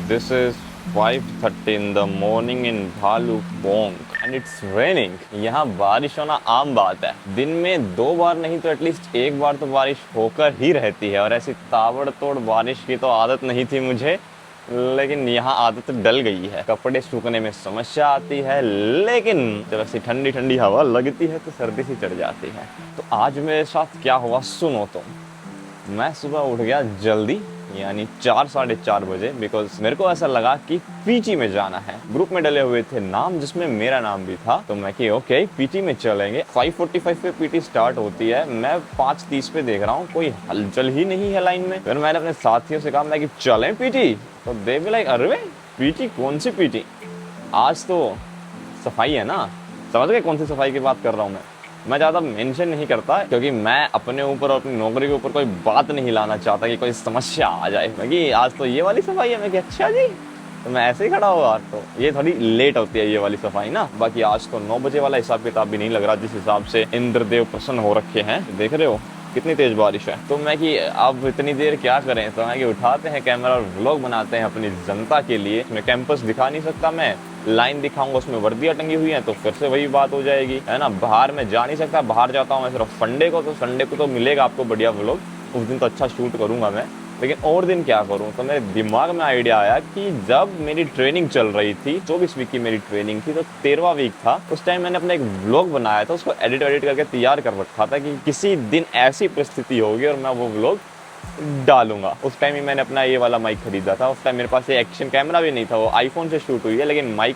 This is 5:30 in the morning in Bhalukpong and it's raining। यहाँ बारिश होना आम बात है। दिन में 2 बार नहीं तो एटलीस्ट 1 बार तो बारिश होकर ही रहती है और ऐसी ताबड़तोड़ बारिश की तो आदत नहीं थी मुझे, लेकिन यहाँ आदत डल गई है। कपड़े सूखने में समस्या आती है, लेकिन जब ऐसी ठंडी ठंडी हवा लगती है तो सर्दी सी चढ़ जाती है। तो आज मेरे साथ क्या हुआ सुनो तो। मैं सुबह उठ गया जल्दी, यानी 4 साढ़े 4 बजे, बिकॉज मेरे को ऐसा लगा कि पीटी में जाना है। ग्रुप में डले हुए थे नाम जिसमें मेरा नाम भी था, तो मैं कि ओके पीटी में चलेंगे। 5:45 पे पीटी स्टार्ट होती है। मैं 5:30 पे देख रहा हूँ कोई हलचल ही नहीं है लाइन में। फिर मैंने अपने साथियों से कहा मैं कि चलें पीटी, तो दे भी लाइक अरे पीटी कौन सी पीटी, आज तो सफाई है ना। समझ गए कौन सी सफाई की बात कर रहा हूँ मैं ज़्यादा मेंशन नहीं करता क्योंकि मैं अपने ऊपर और अपनी नौकरी के ऊपर कोई बात नहीं लाना चाहता कि कोई समस्या आ जाए। मैं कि आज तो ये वाली सफाई है। मैं कि अच्छा जी, तो मैं ऐसे ही खड़ा हुआ। तो ये थोड़ी लेट होती है ये वाली सफाई ना। बाकी आज तो 9 बजे वाला हिसाब किताब भी नहीं लग रहा, जिस हिसाब से इंद्रदेव प्रसन्न हो रखे हैं। देख रहे हो कितनी तेज बारिश है। तो मैं कि अब इतनी देर क्या करें, तो मैं कि उठाते हैं कैमरा और व्लॉग बनाते हैं अपनी जनता के लिए। मैं कैंपस दिखा नहीं सकता, मैं लाइन दिखाऊंगा उसमें वर्दियाँ टंगी हुई हैं तो फिर से वही बात हो जाएगी, है ना। बाहर मैं जा नहीं सकता, बाहर जाता हूँ मैं सिर्फ संडे को, तो संडे को तो मिलेगा आपको बढ़िया व्लॉग, उस दिन तो अच्छा शूट करूंगा मैं। लेकिन और दिन क्या करूं, तो मेरे दिमाग में आइडिया आया कि जब मेरी ट्रेनिंग चल रही थी, 24 वीक की मेरी ट्रेनिंग थी, तो 13वां वीक था, उस टाइम मैंने अपना एक व्लॉग बनाया था, उसको एडिट करके तैयार कर रखा था कि किसी दिन ऐसी परिस्थिति होगी और मैं वो व्लॉग डालूंगा। उस टाइम ही मैंने अपना ये वाला माइक खरीदा था। उस टाइम मेरे पास ये एक्शन कैमरा भी नहीं था, वो आईफोन से शूट हुई है, लेकिन माइक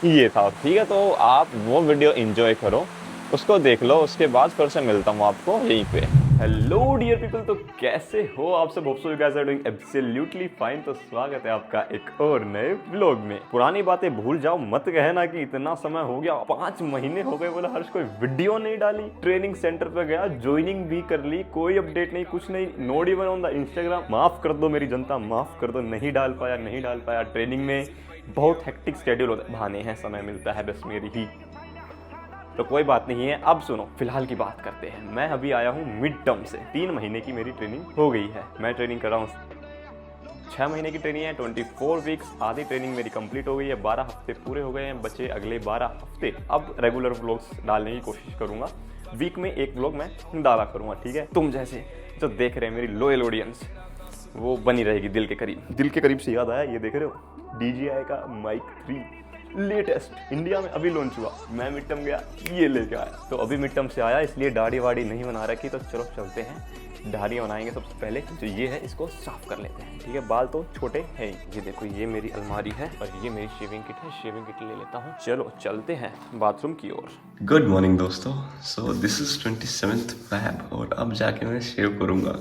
ये था। ठीक है, तो आप वो वीडियो एंजॉय करो, उसको देख लो, उसके बाद फिर से मिलता हूँ आपको यहीं पे। हेलो डियर पीपल, तो कैसे हो आप सब? Hope so you guys are doing absolutely fine. तो स्वागत है आपका एक और नए व्लॉग में। पुरानी बातें भूल जाओ, मत कहना कि इतना समय हो गया, 5 महीने हो गए, बोला हर्ष कोई वीडियो नहीं डाली। ट्रेनिंग सेंटर पे गया, ज्वाइनिंग भी कर ली, कोई अपडेट नहीं, कुछ नहीं, note even on the Instagram. माफ कर दो मेरी जनता, माफ कर दो, नहीं डाल पाया। ट्रेनिंग में बहुत हेक्टिक शेड्यूल होता है, बहाने हैं, समय मिलता है बस मेरी ही, तो कोई बात नहीं है। अब सुनो, फिलहाल की बात करते हैं। मैं अभी आया हूँ मिड टर्म से, 3 महीने की मेरी ट्रेनिंग हो गई है। मैं ट्रेनिंग कर रहा हूँ, 6 महीने की ट्रेनिंग है, 24 वीक्स। आधी ट्रेनिंग मेरी कंप्लीट हो गई है, 12 हफ्ते पूरे हो गए हैं, बचे अगले 12 हफ्ते। अब रेगुलर व्लॉग्स डालने की कोशिश करूंगा, वीक में 1 व्लॉग मैं डाला करूंगा। ठीक है, तुम जैसे जो देख रहे हैं, मेरी लॉयल ऑडियंस, वो बनी रहेगी दिल के करीब। दिल के करीब से याद आया, ये देख रहे हो DJI का माइक 3 लेटेस्ट इंडिया में अभी लॉन्च हुआ। मैं मिड टर्म गया, ये लेके आया। तो अभी मिड टर्म से आया, इसलिए दाढ़ी वाड़ी नहीं बना रखी, तो चलो चलते हैं, दाढ़ी बनाएंगे। सबसे पहले जो ये है इसको साफ कर लेते हैं। ठीक है, बाल तो छोटे हैं। ये देखो, ये मेरी अलमारी है और ये मेरी शेविंग किट है। शेविंग किट ले लेता हूँ। चलो चलते हैं बाथरूम की ओर। गुड मॉर्निंग दोस्तों। So this is 27th Feb और अब जाके मैं शेव करूंगा।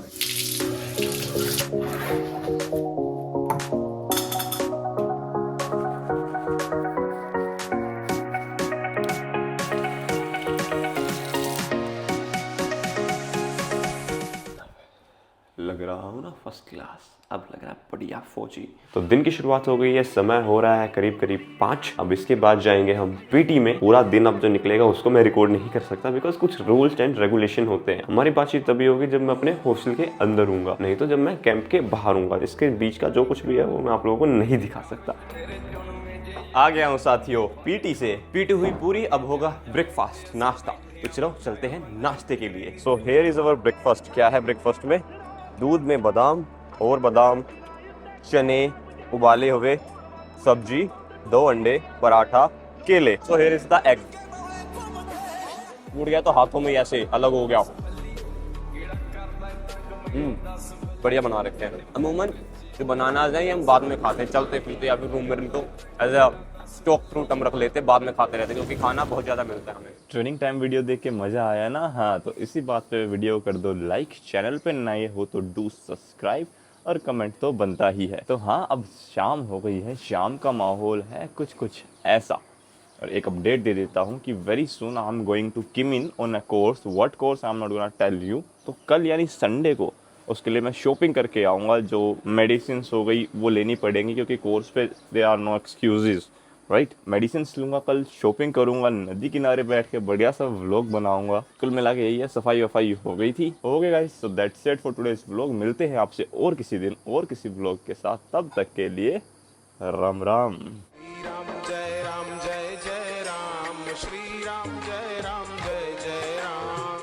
लग रहा हूँ ना फर्स्ट क्लास, अब लग रहा है बढ़िया फौजी। तो दिन की शुरुआत हो गई है, समय हो रहा है करीब 5। अब इसके बाद जाएंगे हम पीटी में। पूरा दिन अब जो निकलेगा उसको मैं रिकॉर्ड नहीं कर सकता, बिकॉज कुछ रूल्स एंड रेगुलेशन होते हैं। हमारी बातचीत तभी होगी जब मैं अपने हॉस्टल के अंदर हूँगा, नहीं तो जब मैं कैंप के बाहर हूँगा। इसके बीच का जो कुछ भी है वो मैं आप लोगों को नहीं दिखा सकता। आ गया हूँ साथियों पीटी से। पीटी हुई पूरी, अब होगा ब्रेकफास्ट, नाश्ता। तो चलो चलते हैं नाश्ते के लिए। So here is our breakfast. क्या है ब्रेकफास्ट में? दूध में बादाम और बादाम, चने उबाले हुए, सब्जी, 2 अंडे, पराठा, केले। So here is the egg. टूट गया तो हाथों में ऐसे अलग हो गया। बढ़िया बना रखे हैं। अमूमन जो बनाना आ जाए हम बाद में खाते हैं, चलते फिरते, या फिर रूम में तो एज अ स्टॉक फ्रूट हम रख लेते, बाद में खाते रहते, क्योंकि खाना बहुत ज़्यादा मिलता है हमें। ट्रेनिंग टाइम वीडियो देख के मज़ा आया ना? हाँ, तो इसी बात पे वीडियो कर दो लाइक, चैनल पे नए हो तो डू सब्सक्राइब, और कमेंट तो बनता ही है। तो हाँ, अब शाम हो गई है, शाम का माहौल है कुछ ऐसा। और एक अपडेट दे देता हूँ कि very soon I am going to come in on a course. What course I am not gonna tell you. तो कल यानी संडे को उसके लिए मैं शॉपिंग करके आऊँगा। जो मेडिसिन हो गई वो लेनी पड़ेंगी, क्योंकि कोर्स पे there are no excuses, right. Medicine लूँगा, कल शॉपिंग करूँगा, नदी किनारे बैठ के बढ़िया सा व्लॉग बनाऊँगा। कुल मिला के यही है। सफाई वफाई हो गई थी, हो गए guys. So that's it for today's vlog. मिलते हैं आपसे और किसी दिन और किसी व्लॉग के साथ। तब तक के लिए राम राम। राम जय जय राम, श्री राम जय